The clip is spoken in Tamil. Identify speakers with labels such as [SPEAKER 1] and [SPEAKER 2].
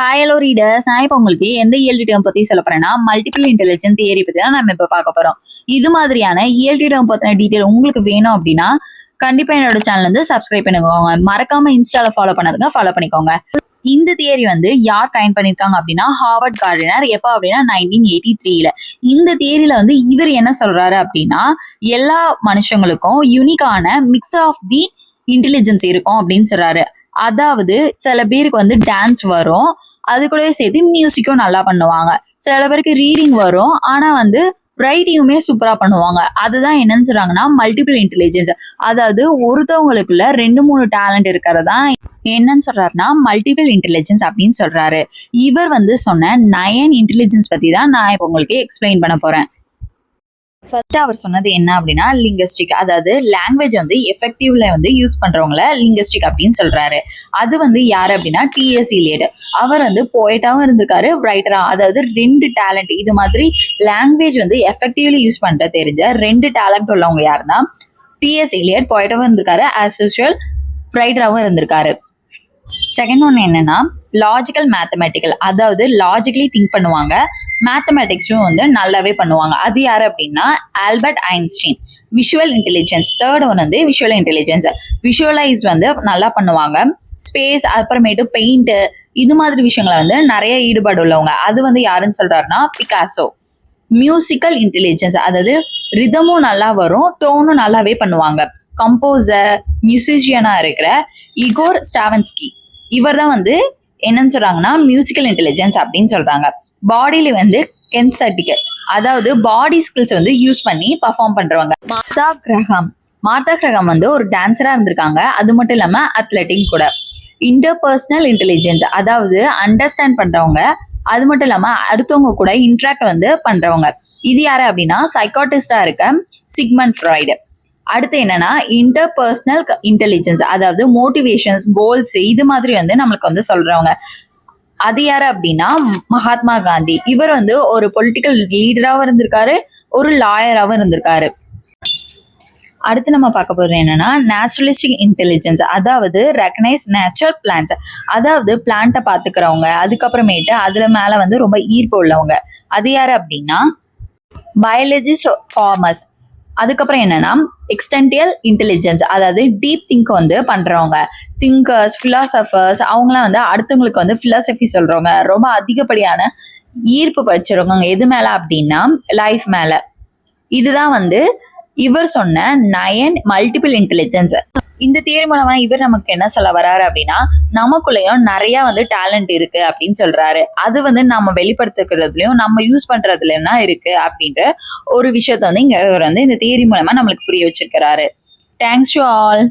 [SPEAKER 1] ஹாய் ஹலோ ரீடர்ஸ், நான் இப்போ உங்களுக்கு எந்த இயல்டி டேர்ம் பத்தி சொல்ல போறேன்னா மல்டிபிள் இன்டெலிஜென்ஸ் தியரி பத்தி தான் நம்ம இப்போ பார்க்க போறோம். இது மாதிரியான இயல்டி டேர்ம் பத்தின டீட்டெயில் உங்களுக்கு வேணும் அப்படின்னா கண்டிப்பா என்னோட சேனல் வந்து சப்ஸ்கிரைப் பண்ணிக்கோங்க. மறக்காம இன்ஸ்டால ஃபாலோ பண்ணதுங்க ஃபாலோ பண்ணிக்கோங்க. இந்த தியரி வந்து யார் கைன் பண்ணிருக்காங்க அப்படின்னா ஹார்வர்ட் கார்டினர். எப்போ அப்படின்னா 1983ல. இந்த தியரியில வந்து இவர் என்ன சொல்றாரு அப்படின்னா எல்லா மனுஷங்களுக்கும் யூனிக்கான மிக்ஸ் ஆஃப் தி இன்டெலிஜென்ஸ் இருக்கும் அப்படின்னு சொல்றாரு. அதாவது சில பேருக்கு வந்து டான்ஸ் வரும், அது கூடவே சேர்த்து மியூசிக்கும் நல்லா பண்ணுவாங்க. சில பேருக்கு ரீடிங் வரும், ஆனா வந்து ரைட்டிங்குமே சூப்பரா பண்ணுவாங்க. அதுதான் என்னன்னு சொல்றாங்கன்னா மல்டிபிள் இன்டெலிஜென்ஸ். அதாவது ஒருத்தவங்களுக்குள்ள 2-3 டேலண்ட் இருக்கிறதா என்னன்னு சொல்றாருன்னா மல்டிபிள் இன்டெலிஜென்ஸ் அப்படின்னு சொல்றாரு. இவர் வந்து சொன்ன 9 இன்டெலிஜென்ஸ் பத்தி தான் நான் இப்போ உங்களுக்கு எக்ஸ்பிளைன் பண்ண போறேன். ஃபர்ஸ்ட் அவர் சொன்னது என்ன அப்படின்னா லிங்குஸ்டிக், அதாவது லாங்குவேஜ் வந்து எஃபெக்டிவ்ல வந்து யூஸ் பண்றவங்கள லிங்குஸ்டிக் அப்படின்னு சொல்றாரு. அது வந்து யாரு அப்படின்னா T.S. Eliot. அவர் வந்து போயட்டாவும் இருந்திருக்காரு, ரைட்டரா. அதாவது 2 டேலண்ட், இது மாதிரி லாங்குவேஜ் வந்து எஃபெக்டிவ்லி யூஸ் பண்ண தெரிஞ்ச 2 டேலண்ட் உள்ளவங்க யாருன்னா T.S. Eliot போயட்டாவும் இருந்திருக்காரு, ஆஸ் யூஷுவல் ரைட்டராகவும் இருந்திருக்காரு. செகண்ட் ஒன் என்னன்னா லாஜிக்கல் மேத்தமெட்டிக்கல், அதாவது லாஜிக்கலி திங்க் பண்ணுவாங்க, மேத்தமெட்டிக்ஸும் வந்து நல்லாவே பண்ணுவாங்க. அது யாரு அப்படின்னா Albert Einstein. Visual intelligence, third one வந்து விஷுவல் இன்டெலிஜென்ஸ். விஷுவலைஸ் வந்து நல்லா பண்ணுவாங்க. ஸ்பேஸ், அப்புறமேட்டு பெயிண்ட், இது மாதிரி விஷயங்களை வந்து நிறைய ஈடுபாடு உள்ளவங்க. அது வந்து யாருன்னு சொல்றாருன்னா பிகாசோ. மியூசிக்கல் இன்டெலிஜென்ஸ், அதாவது ரிதமும் நல்லா வரும், டோனும் நல்லாவே பண்ணுவாங்க. கம்போசர், மியூசிஷியனா இருக்கிற இகோர் ஸ்டாவன்ஸ்கி. இவர் தான் வந்து என்னன்னு சொல்றாங்கன்னா மியூசிக்கல் இன்டெலிஜென்ஸ் அப்படின்னு சொல்றாங்க. பாடியில வந்து கென்சர்டிக்கல், அதாவது பாடி ஸ்கில்ஸ் வந்து யூஸ் பண்ணி பர்ஃபார்ம் பண்றவங்க. மார்த்தா கிரகம் வந்து ஒரு டான்ஸரா இருந்திருக்காங்க. அது மட்டும் இல்லாம அத்லெட்டிக் கூட. இன்டர்பர்சனல் இன்டெலிஜென்ஸ், அதாவது அண்டர்ஸ்டாண்ட் பண்றவங்க, அது மட்டும் இல்லாம அடுத்தவங்க கூட இன்ட்ராக்ட் வந்து பண்றவங்க. இது யாரு அப்படின்னா சைக்காட்டிஸ்டா இருக்க சிக்மண்ட் ஃப்ராய்டு. அடுத்து என்னன்னா இன்டர்பர்சனல் இன்டெலிஜென்ஸ், அதாவது மோட்டிவேஷன்ஸ், கோல்ஸ், இது மாதிரி வந்து நம்மளுக்கு வந்து சொல்றவங்க. அது யாரு அப்படின்னா மகாத்மா காந்தி. இவர் வந்து ஒரு பொலிட்டிக்கல் லீடராகவும் இருந்திருக்காரு, ஒரு லாயராகவும் இருந்திருக்காரு. அடுத்து நம்ம பார்க்க போறது என்னன்னா நேச்சுரலிஸ்டிக் இன்டெலிஜென்ஸ், அதாவது ரெகனைஸ் நேச்சுரல் பிளான்ட்ஸ், அதாவது பிளான்ட்டை பார்த்துக்கிறவங்க, அதுக்கப்புறமேட்டு அதுல மேல வந்து ரொம்ப ஈர்ப்பு உள்ளவங்க. அது யாரு அப்படின்னா பயாலஜிஸ்ட், ஃபார்மர்ஸ். அதுக்கப்புறம் என்னன்னா எக்ஸ்டென்டியல் இன்டெலிஜென்ஸ், அதாவது டீப் திங்க் வந்து பண்றவங்க, திங்கர்ஸ், பிலாசபர்ஸ். அவங்களாம் வந்து அடுத்தவங்களுக்கு வந்து பிலாசபி சொல்றவங்க, ரொம்ப அதிகப்படியான ஈர்ப்பு வச்சிருக்கவங்க. எது மேல அப்படின்னா லைஃப் மேல. இதுதான் வந்து இவர் சொன்ன 9 மல்டிபிள் இன்டெலிஜென்ஸ். இந்த தியரி மூலமா இவர் நமக்கு என்ன சொல்ல வர்றாரு அப்படின்னா நமக்குள்ளேயும் நிறைய வந்து டேலண்ட் இருக்கு அப்படின்னு சொல்றாரு. அது வந்து நம்ம வெளிப்படுத்துக்கிறதுலயும் நம்ம யூஸ் பண்றதுலயும் தான் இருக்கு அப்படின்ற ஒரு விஷயத்த வந்து இங்க இவர் வந்து இந்த தியரி மூலமா நம்மளுக்கு புரிய வச்சிருக்கிறாரு. Thanks to all.